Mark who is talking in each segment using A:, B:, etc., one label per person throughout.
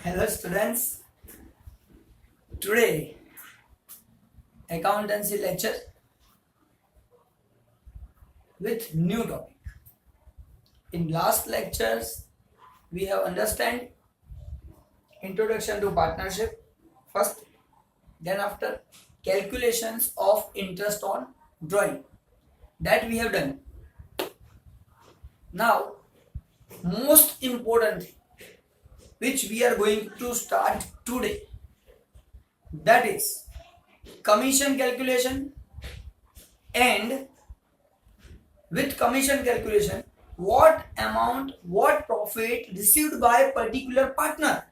A: Hello students, today accountancy lecture with new topic. In last lectures we have understand introduction to partnership first, then after calculations of interest on drawing that we have done. Now most important thing which we are going to start today, that is commission calculation, and with commission calculation what amount, what profit received by a particular partner.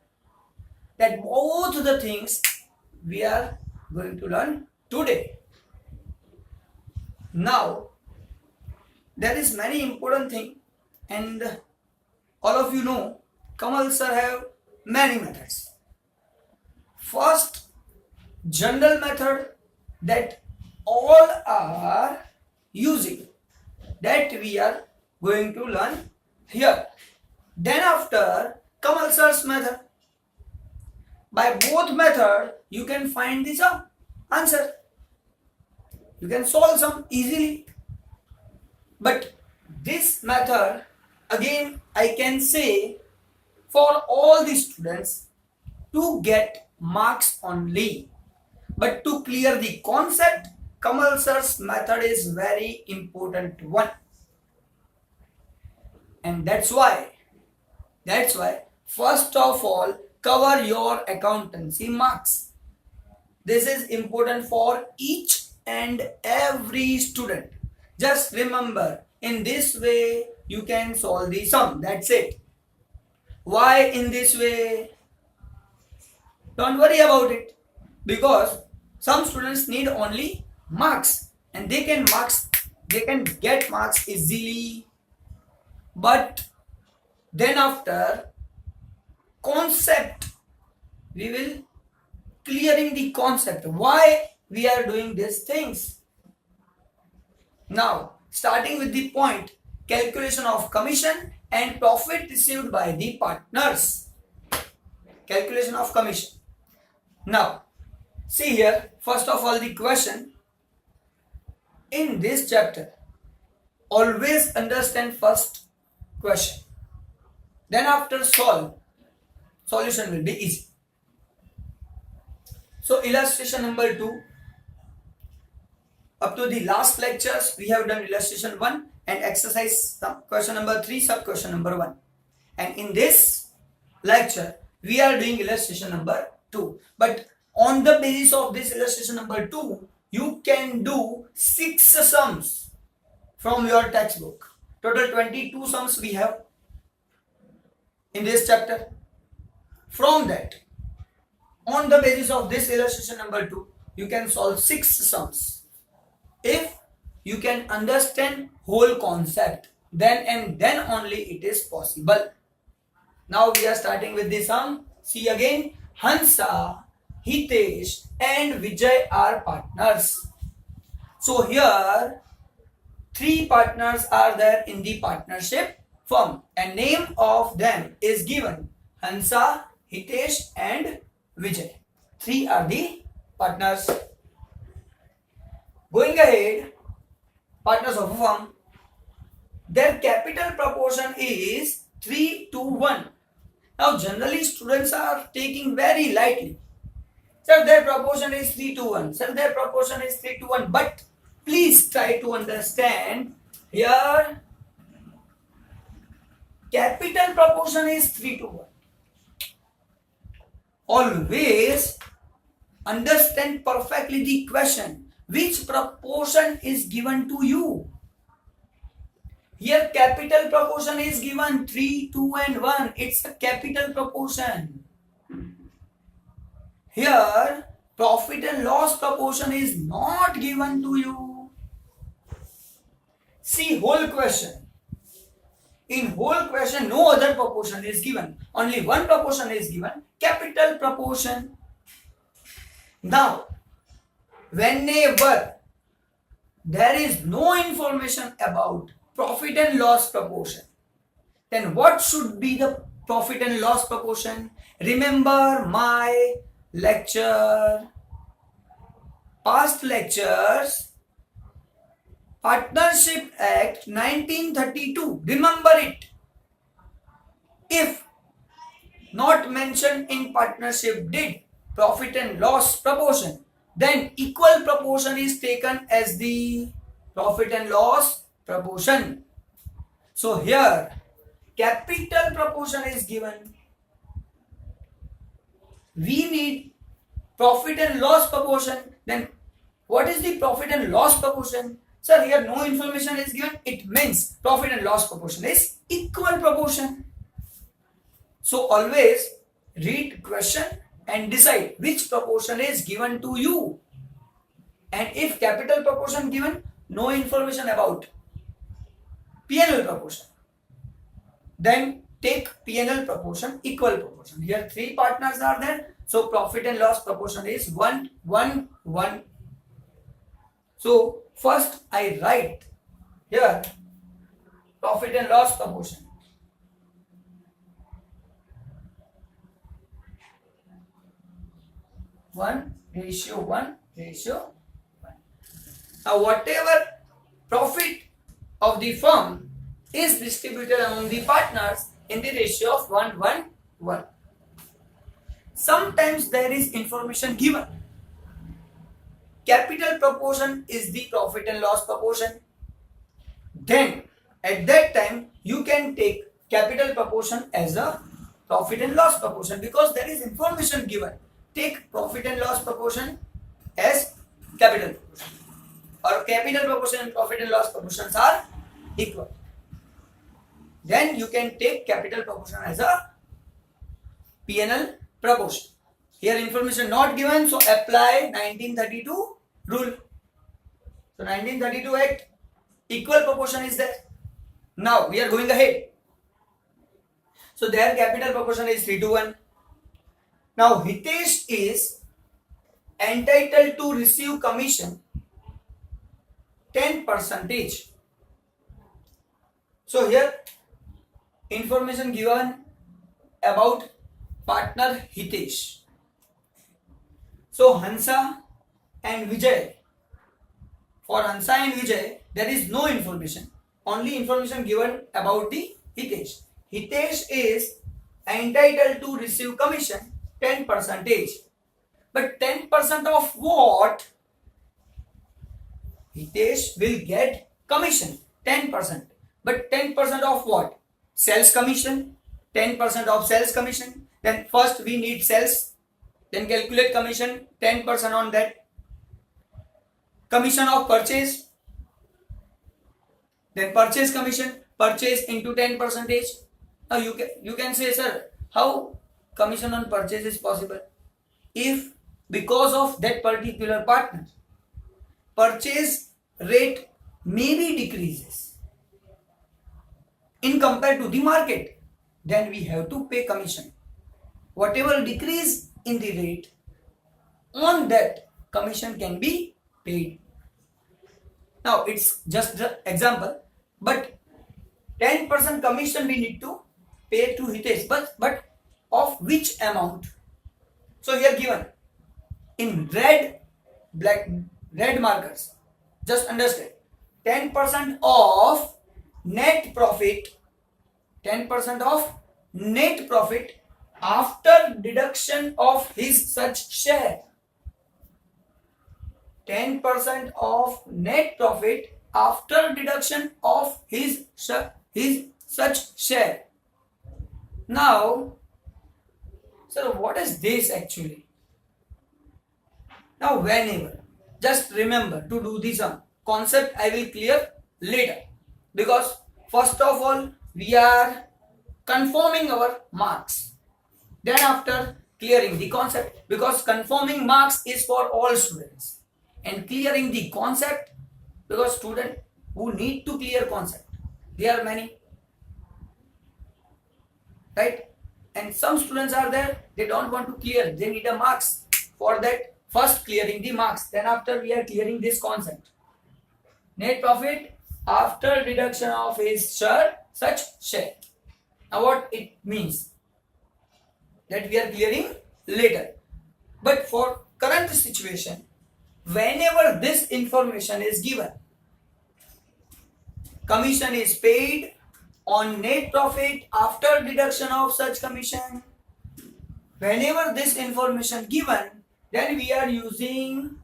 A: That both the things we are going to learn today. Now there is many important thing, and all of you know Kamal sir have many methods. First, general method that all are using, that we are going to learn here. Then after, Kamal sir's method. By both method you can find the sum answer. You can solve sum easily. But this method, again I can say, for all the students to get marks only. But to clear the concept, Kamal sir's method is very important one. And that's why first of all cover your accountancy marks. This is important for each and every student. Just remember, in this way you can solve the sum. That's it. Why in this way? Don't worry about it, because some students need only marks and they can get marks easily. But then after concept, we will clearing the concept why we are doing these things. Now starting with the point, calculation of commission and profit received by the partners. Calculation of commission. Now see here, first of all the question in this chapter. Always understand first question, then after solution will be easy. So illustration number 2, up to the last lectures we have done illustration 1 and exercise question number 3, sub question number 1, and in this lecture we are doing illustration number 2. But on the basis of this illustration number 2, you can do 6 sums from your textbook. Total 22 sums we have in this chapter. From that, on the basis of this illustration number 2, you can solve 6 sums. If you can understand whole concept, then only it is possible. Now we are starting with the sum. See again, Hansa, Hitesh and Vijay are partners. So here 3 partners are there in the partnership firm, and name of them is given: Hansa, Hitesh and Vijay. 3 are the partners. Going ahead, partners of a firm, their capital proportion is 3:1. Now generally students are taking very lightly. Sir, their proportion is 3:1. Sir, their proportion is 3:1. But please try to understand here, capital proportion is 3:1. Always understand perfectly the question. Which proportion is given to you? Here capital proportion is given 3, 2 and 1. It's a capital proportion. Here profit and loss proportion is not given to you. See whole question. In whole question no other proportion is given. Only one proportion is given, capital proportion. Now whenever there is no information about profit and loss proportion, then what should be the profit and loss proportion. Remember my lecture, past lectures, Partnership Act 1932. Remember it. If not mentioned in partnership deed, profit and loss proportion, then equal proportion is taken as the profit and loss proportion. So here capital proportion is given. We need profit and loss proportion. Then what is the profit and loss proportion? Sir, here no information is given. It means profit and loss proportion is equal proportion. So always read question and decide which proportion is given to you. And if capital proportion given, no information about P&L proportion, then take P&L proportion, equal proportion. Here three partners are there, so profit and loss proportion is 1, 1, 1. So first I write here profit and loss proportion. One ratio 1 ratio 1. Now whatever profit of the firm is distributed among the partners in the ratio of 1, 1, 1. Sometimes there is information given. Capital proportion is the profit and loss proportion. Then at that time you can take capital proportion as a profit and loss proportion because there is information given. Take profit and loss proportion as capital proportion, or capital proportion and profit and loss proportions are equal. Then you can take capital proportion as a P&L proportion. Here information not given, so apply 1932 rule. So 1932 Act, equal proportion is there. Now we are going ahead. So their capital proportion is 3:1. Now Hitesh is entitled to receive commission 10%. So here information given about partner Hitesh. So Hansa and Vijay. For Hansa and Vijay there is no information. Only information given about the Hitesh. Hitesh is entitled to receive commission 10%. But 10% of what? Hitesh will get commission 10%. But 10% of what? Sales commission. 10% of sales commission. Then first we need sales. Then calculate commission 10% on that. Commission of purchase. Then purchase commission. Purchase into 10%. Now you can say, sir, how commission on purchase is possible? If because of that particular partner purchase rate maybe decreases in compared to the market, then we have to pay commission. Whatever decrease in the rate, on that commission can be paid. Now it's just the example, but 10% commission we need to pay to Hitesh, but of which amount? So here given in red markers. Just understand 10% of net profit. 10% of net profit after deduction of his such share. 10% of net profit after deduction of his such share. Now, so what is this actually? Now whenever, just remember to do the sum. Concept I will clear later, because first of all we are confirming our marks. Then after clearing the concept, because confirming marks is for all students, and clearing the concept because student who need to clear concept, there are many, right? And some students are there, they don't want to clear, they need a marks. For that, first clearing the marks, then after we are clearing this concept. Net profit after deduction of his share, such share. Now what it means? that we are clearing later. But for current situation, whenever this information is given, commission is paid on net profit after deduction of such commission. Whenever this information given, then we are using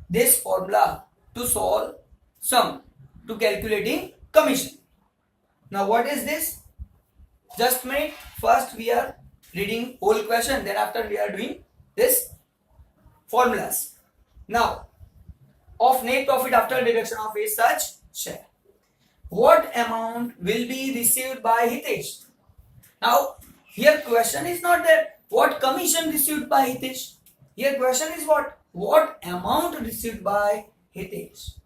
A: this formula to solve sum, to calculating commission. Now what is this? Just a minute. First we are reading whole question, then after we are doing this formulas. Now, of net profit after deduction of a such share, what amount will be received by Hitesh? Now here question is not that what commission received by Hitesh. Here question is what amount received by Hitesh.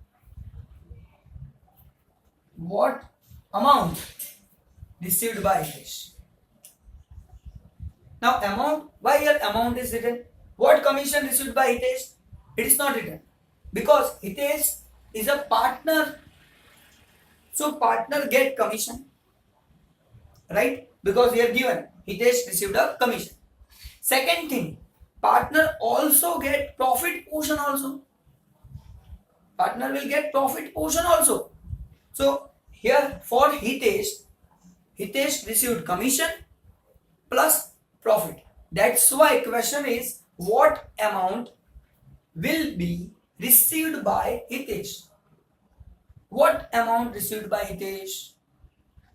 A: What amount received by Hitesh. Now amount, why here amount is written? What commission received by Hitesh? It is not written because Hitesh is a partner. So partner get commission, right? Because here given Hitesh received a commission. Second thing, partner also get profit portion also. Partner will get profit portion also. So here for Hitesh received commission plus profit. That's why question is what amount will be received by Hitesh. What amount received by Hitesh?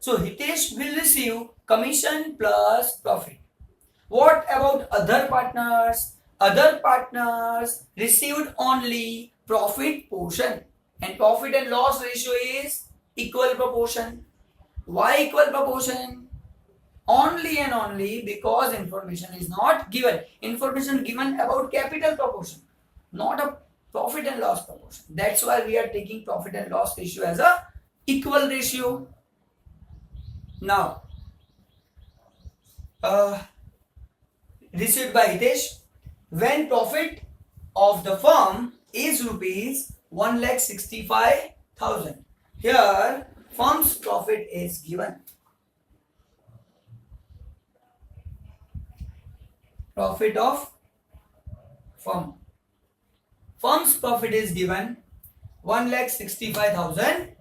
A: So Hitesh will receive commission plus profit. What about other partners? Other partners received only profit portion, and profit and loss ratio is equal proportion. Why equal proportion? Only and only because information is not given. Information given about capital proportion, not a profit and loss proportion. That's why we are taking profit and loss ratio as a equal ratio. Now, received by Hitesh, when profit of the firm is rupees 1,65,000. Here, firm's profit is given. Profit of firm. Firm's profit is given 1,65,000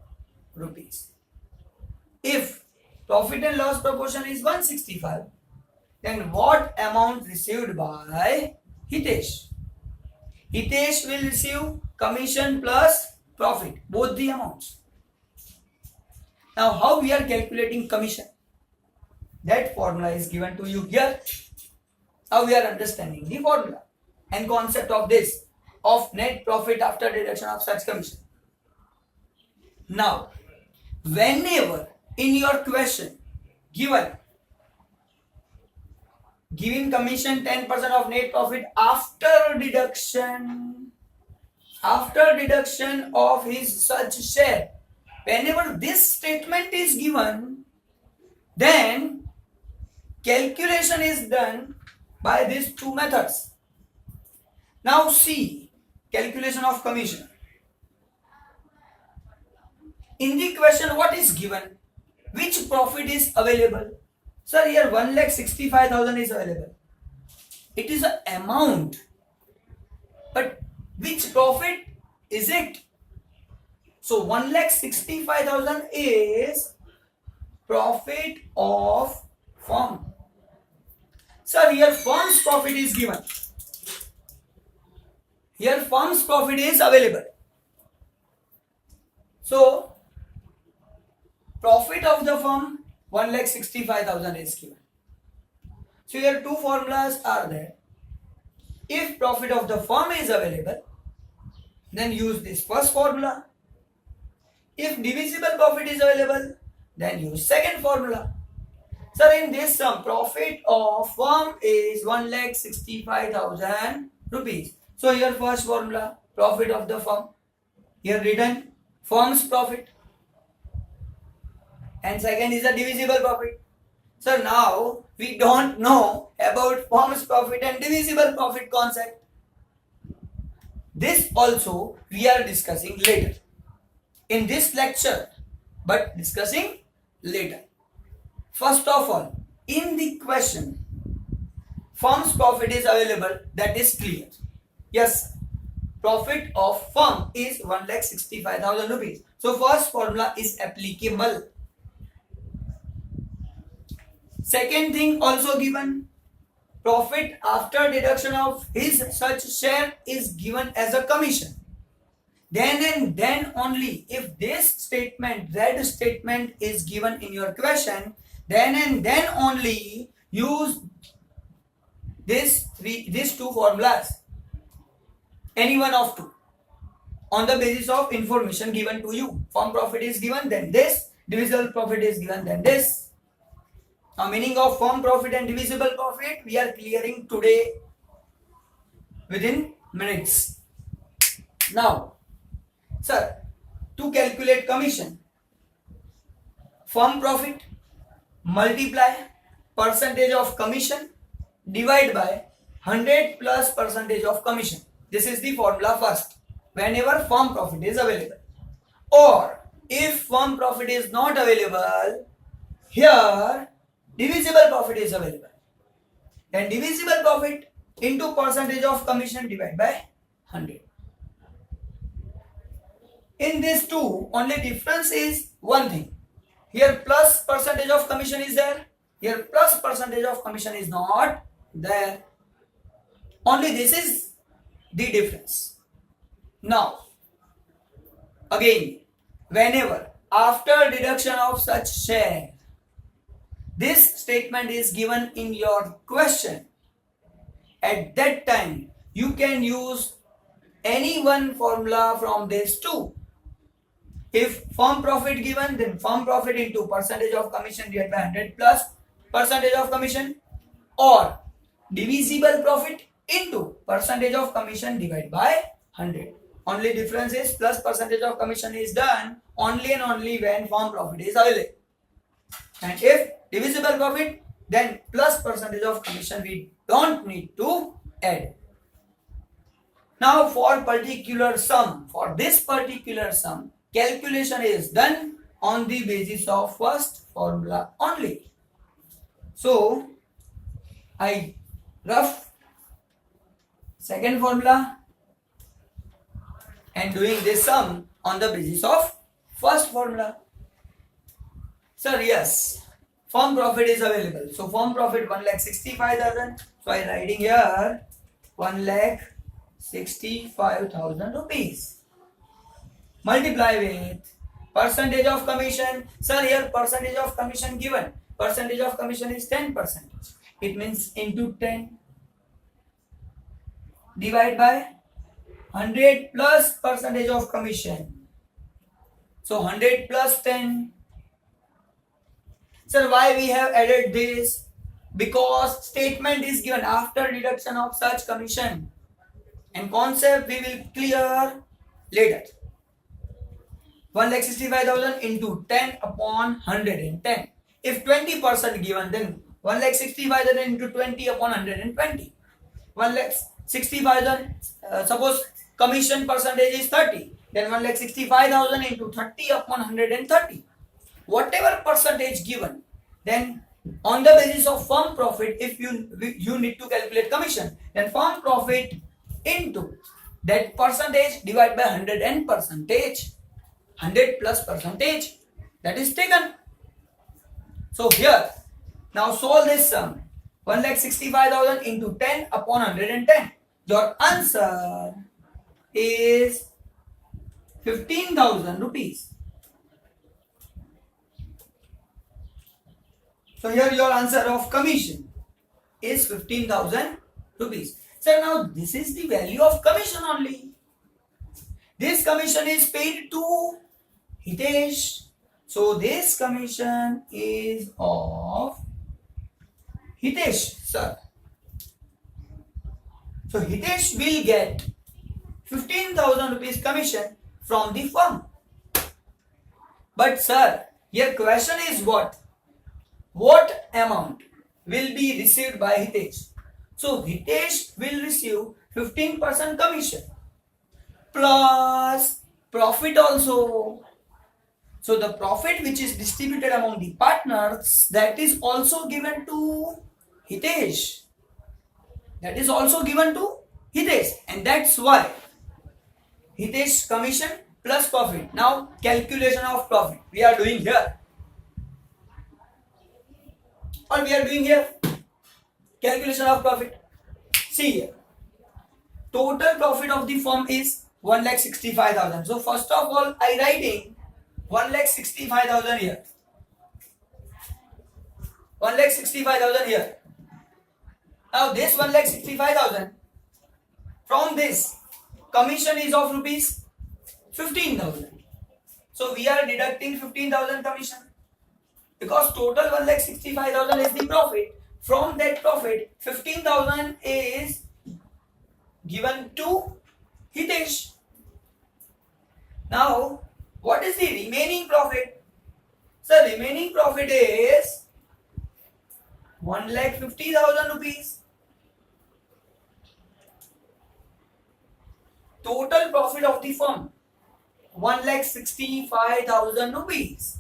A: rupees. If profit and loss proportion is 165, then what amount received by Hitesh? Hitesh will receive commission plus profit, both the amounts. Now how we are calculating commission? That formula is given to you here. Now we are understanding the formula and concept of this, of net profit after deduction of such commission. Now, whenever in your question giving commission 10% of net profit after deduction of his such share, whenever this statement is given, then calculation is done by these two methods. Now see, calculation of commission. In the question, what is given? Which profit is available? Sir, here 1,65,000 is available. It is an amount. But which profit is it? So 1,65,000 is profit of firm. Sir, here firm's profit is given. Here firm's profit is available. So profit of the firm 1,65,000 is given. So here two formulas are there. If profit of the firm is available, then use this first formula. If divisible profit is available, then use second formula. So in this sum, profit of firm is 1,65,000 rupees. So here first formula, profit of the firm. Here written firm's profit. And second is a divisible profit. So now we don't know about firm's profit and divisible profit concept. This also we are discussing later in this lecture, but discussing later. First of all, in the question, firm's profit is available, that is clear. Yes, profit of firm is 1,65,000 rupees. So first formula is applicable. Second thing also given, profit after deduction of his such share is given as a commission. Then and then only, if this statement, that statement is given in your question, then and then only use these two formulas, any one of two, on the basis of information given to you. Firm profit is given, then this. Divisible profit is given, then this. Now, meaning of firm profit and divisible profit we are clearing today within minutes. Now, sir, to calculate commission, firm profit multiply percentage of commission divide by 100 plus percentage of commission. This is the formula first, whenever firm profit is available. Or if firm profit is not available, here divisible profit is available. Then divisible profit into percentage of commission divided by 100. In these two, only difference is one thing. Here plus percentage of commission is there. Here plus percentage of commission is not there. Only this is the difference. Now, again, whenever after deduction of such share, this statement is given in your question, at that time you can use any one formula from these two. If firm profit given, then firm profit into percentage of commission divided by 100 plus percentage of commission, or divisible profit into percentage of commission divided by 100. Only difference is plus percentage of commission is done only and only when firm profit is available. And if divisible profit, then plus percentage of commission we don't need to add. Now for particular sum, for this particular sum, calculation is done on the basis of first formula only. So I rough second formula and doing this sum on the basis of first formula. Sir, yes, firm profit is available. So firm profit 1,65,000. So I writing here 1,65,000 rupees. Multiply with percentage of commission. Sir, here percentage of commission given. Percentage of commission is 10%. It means into 10. Divide by 100 plus percentage of commission. So 100 plus 10. Sir, why we have added this? Because statement is given after deduction of such commission. And concept we will clear later. 1,65,000 into 10 upon 110. If 20% given, then 1,65,000 into 20 upon 120. 1,65,000, suppose commission percentage is 30. Then 1,65,000 into 30 upon 130. Whatever percentage given, then on the basis of firm profit, if you need to calculate commission, then firm profit into that percentage divided by 100 and percentage, 100 plus percentage, that is taken. So here, now solve this sum, 1,65,000 into 10 upon 110. Your answer is 15,000 rupees. So here your answer of commission is 15,000 rupees. So now this is the value of commission only. This commission is paid to Hitesh. So this commission is of Hitesh, sir. So Hitesh will get 15,000 rupees commission from the firm. But sir, your question is what? What amount will be received by Hitesh? So Hitesh will receive 15% commission plus profit also. So the profit which is distributed among the partners, that is also given to Hitesh. that is also given to Hitesh, and that's why Hitesh commission plus profit. Now calculation of profit we are doing here. What we are doing here? Calculation of profit. See here. Total profit of the firm is 1,65,000. So first of all, I writing 1,65,000 here. 1,65,000 here. Now this 1,65,000, from this commission is of rupees 15,000. So we are deducting 15,000 commission because total 1,65,000 is the profit. From that profit, 15,000 is given to Hitesh. Now, what is the remaining profit? So remaining profit is 1,50,000 rupees. Total profit of the firm 1,65,000 rupees.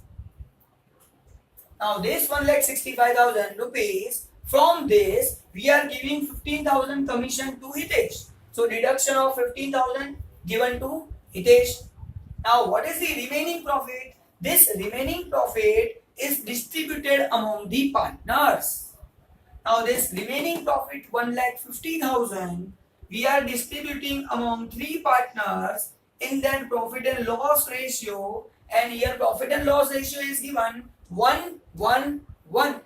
A: Now this 1,65,000 rupees, from this we are giving 15,000 commission to Hitesh. So deduction of 15,000 given to Hitesh. Now what is the remaining profit? This remaining profit is distributed among the partners. Now this remaining profit 1,50,000 we are distributing among 3 partners in that profit and loss ratio, and here profit and loss ratio is given 1:1:1.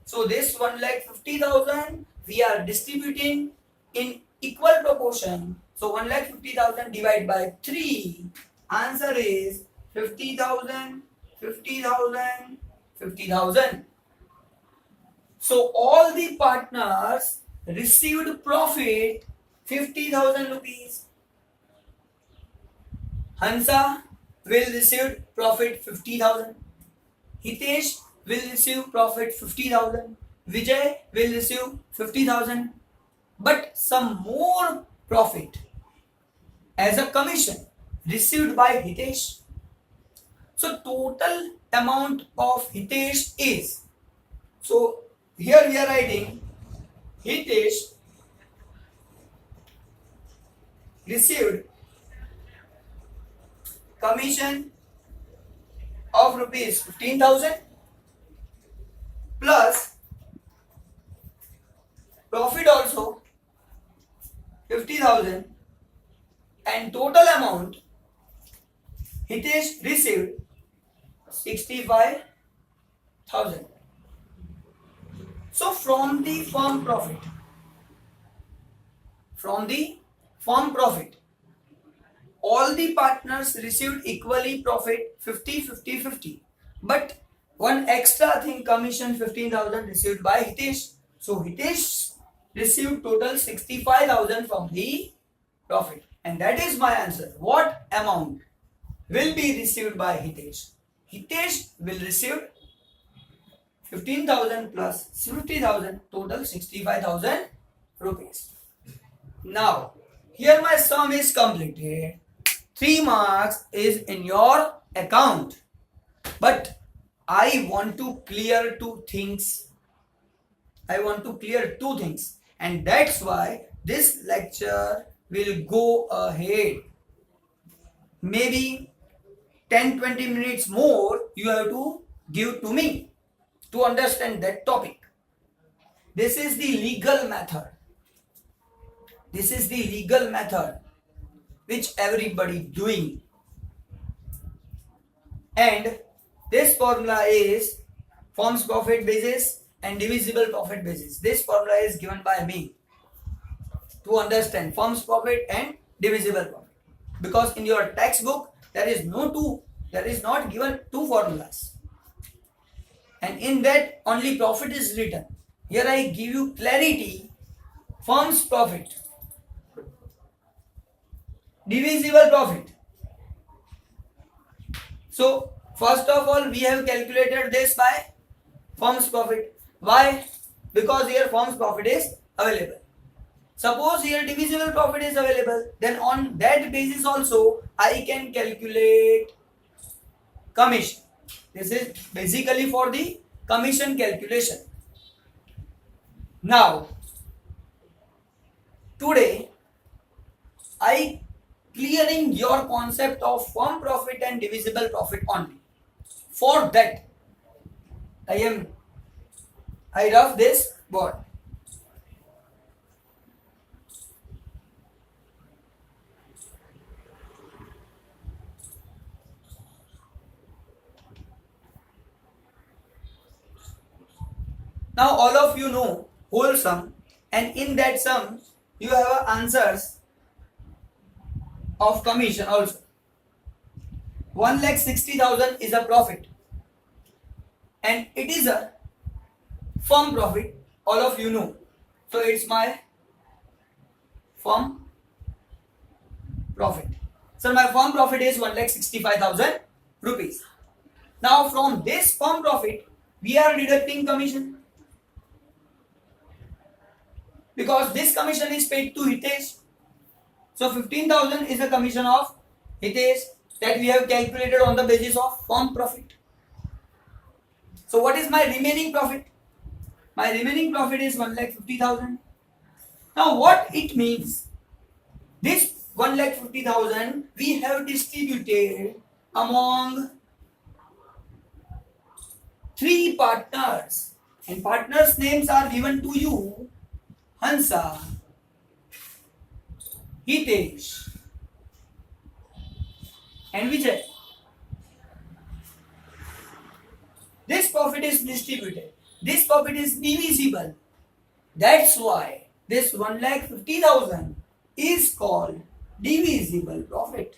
A: So this 1,50,000 we are distributing in equal proportion. So 1,50,000 divided by 3. Answer is 50,000, 50,000, 50,000. So all the partners received profit 50,000 rupees. Hansa will receive profit 50,000. Hitesh will receive profit 50,000. Vijay will receive 50,000. But some more profit as a commission received by Hitesh. So total amount of Hitesh is, so here we are writing Hitesh received commission of rupees 15,000 plus profit also 50,000, and total amount Hitesh received 65,000. So from the firm profit, all the partners received equally profit 50, 50, 50. But one extra thing, commission 15,000 received by Hitesh. So Hitesh received total 65,000 from the profit. And that is my answer. What amount will be received by Hitesh? Hitesh will receive 15,000 plus 50,000, total 65,000 rupees. Now, here my sum is completed. 3 marks is in your account. But I want to clear 2 things. And that's why this lecture will go ahead. Maybe 10-20 minutes more you have to give to me to understand that topic. This is the legal method. Which everybody doing. And this formula is firm's profit basis and divisible profit basis. This formula is given by me to understand firm's profit and divisible profit. Because in your textbook there is not given 2 formulas. And in that only profit is written. Here I give you clarity. Firm's profit, divisible profit. So first of all we have calculated this by firm's profit. Why? Because here firm's profit is available. Suppose here divisible profit is available, then on that basis also I can calculate commission. This is basically for the commission calculation. Now today I clearing your concept of firm profit and divisible profit only. For that I rough this board. Now all of you know whole sum, and in that sum you have answers of commission also. 1,60,000 is a profit and it is a firm profit, all of you know. So it's my firm profit. So my firm profit is 1,65,000 rupees. Now from this firm profit we are deducting commission, because this commission is paid to Hitesh. So 15,000 is the commission of Hitesh that we have calculated on the basis of firm profit. So what is my remaining profit? My remaining profit is 1,50,000. Now what it means? This 1,50,000 we have distributed among 3 partners, and partners' names are given to you: Hansa, Hitesh, and Vijay. This profit is distributed. This profit is divisible. That's why this 1,50,000 is called divisible profit.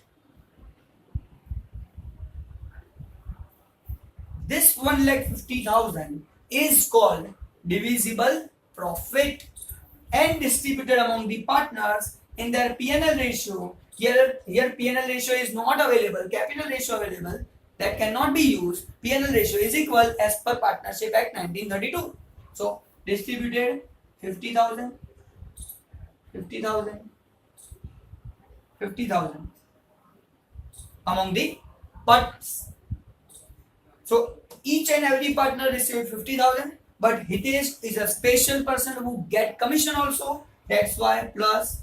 A: This 1,50,000 is called divisible profit and distributed among the partners in their P&L ratio. Here P&L ratio is not available, capital ratio available, that cannot be used. P&L ratio is equal as per Partnership Act 1932. So distributed 50,000, 50,000, 50,000 among the partners. So each and every partner received 50,000, but Hitesh is a special person who get commission also. That's why plus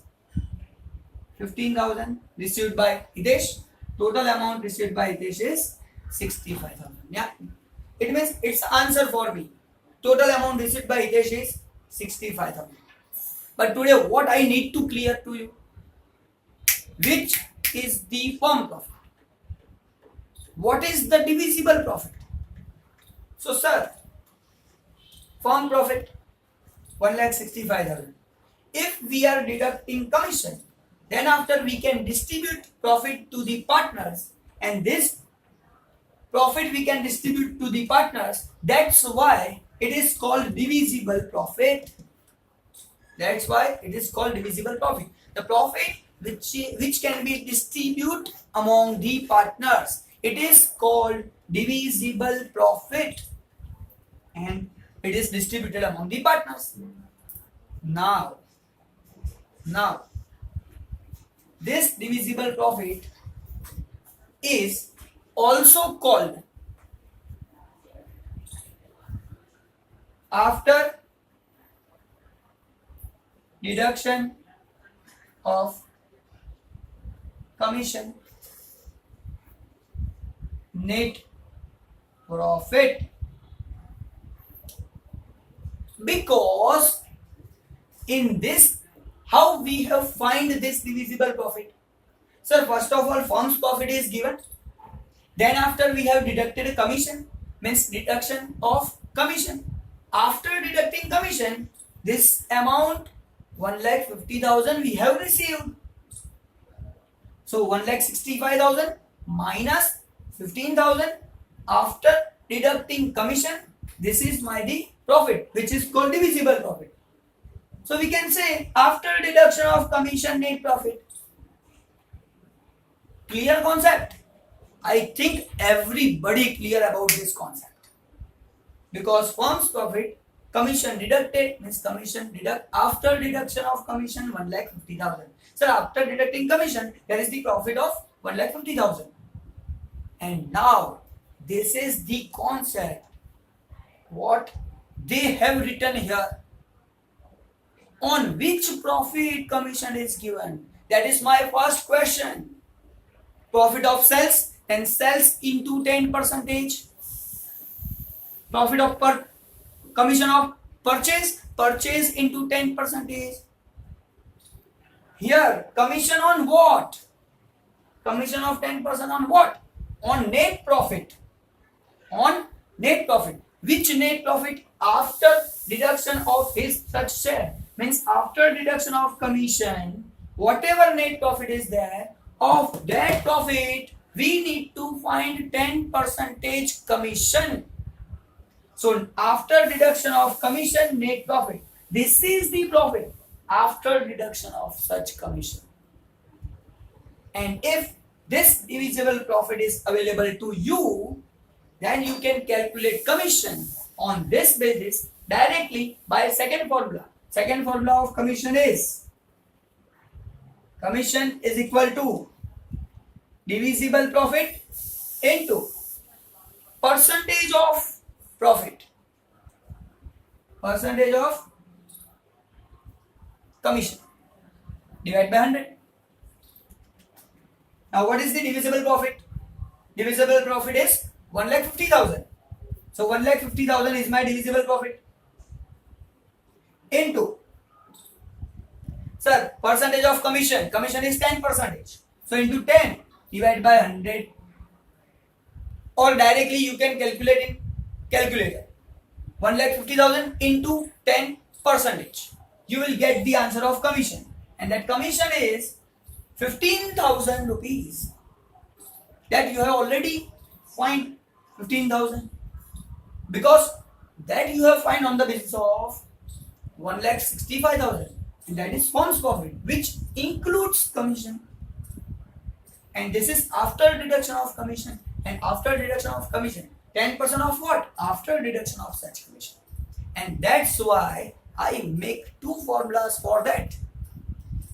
A: 15,000 received by Hitesh. Total amount received by Hitesh is 65,000. Yeah, it means it's answer for me. Total amount received by Hitesh is 65,000. But today what I need to clear to you, which is the firm profit? What is the divisible profit? So sir, firm profit 1,65,000. If we are deducting commission, then after we can distribute profit to the partners, and this profit we can distribute to the partners. That's why it is called divisible profit. That's why it is called divisible profit. The profit which can be distributed among the partners, it is called divisible profit, and it is distributed among the partners. Now this divisible profit is also called, after deduction of commission, net profit, because in this, how we have find this divisible profit? Sir, first of all, firm's profit is given. Then after we have deducted a commission, means deduction of commission. After deducting commission, this amount 1,50,000 we have received. So 1,65,000 minus 15,000 after deducting commission, this is my the profit, which is called divisible profit. So we can say after deduction of commission, net profit. Clear concept? I think everybody clear about this concept, because firm's profit, commission deducted, means commission deduct, after deduction of commission 1,50,000. So after deducting commission, there is the profit of 1,50,000. And now this is the concept what they have written here. on which profit commission is given? That is my first question. Profit of sales, then sales into 10%. Profit of commission of purchase into 10%. Here, commission on what? Commission of 10% on what? On net profit. On net profit. Which net profit? After deduction of his such share. Means after deduction of commission, whatever net profit is there, of that profit, we need to find 10% commission. So after deduction of commission, net profit. This is the profit after deduction of such commission. And if this divisible profit is available to you, then you can calculate commission on this basis directly by second formula. Second formula of commission is equal to divisible profit into percentage of profit. Percentage of commission divided by 100. Now what is the divisible profit? Divisible profit is 1,50,000. So 1,50,000 is my divisible profit. Into, sir, percentage of commission. Commission is 10%. So into 10 divided by 100. Or directly you can calculate in calculator. 1,50,000 into 10%. You will get the answer of commission. And that commission is 15,000 rupees. That you have already find 15,000. Because that you have find on the basis of 1,65,000. And that is firm's profit, which includes commission. And this is after deduction of commission. And after deduction of commission, 10% of what? After deduction of such commission. And that's why I make two formulas for that.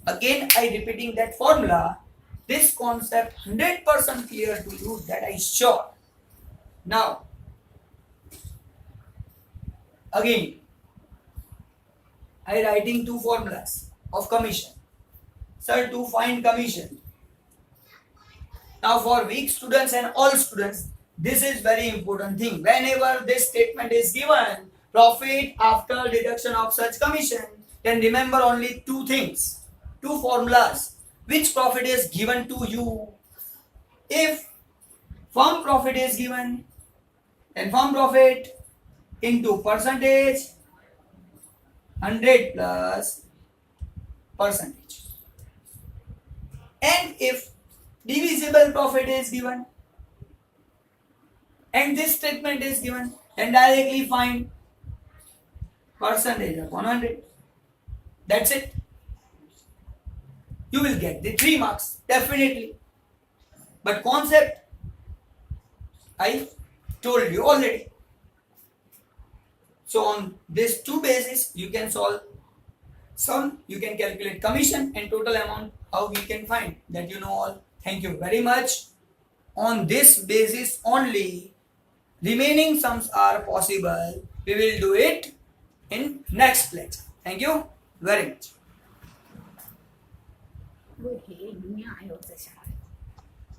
A: Again, I repeating that formula. This concept 100% clear to you, that I sure. Now, again, I writing two formulas of commission. Sir, to find commission. Now for weak students and all students, this is very important thing. Whenever this statement is given, profit after deduction of such commission, then remember only two things, two formulas. Which profit is given to you? If firm profit is given, then firm profit into percentage, 100 plus percentage. And if divisible profit is given and this statement is given, then directly find percentage upon 100. That's it. You will get the 3 marks definitely. But concept I told you already. So on this two basis you can solve sum, you can calculate commission and total amount. How we can find that, you know all. Thank you very much. On this basis only remaining sums are possible. We will do it in next lecture. Thank you very much.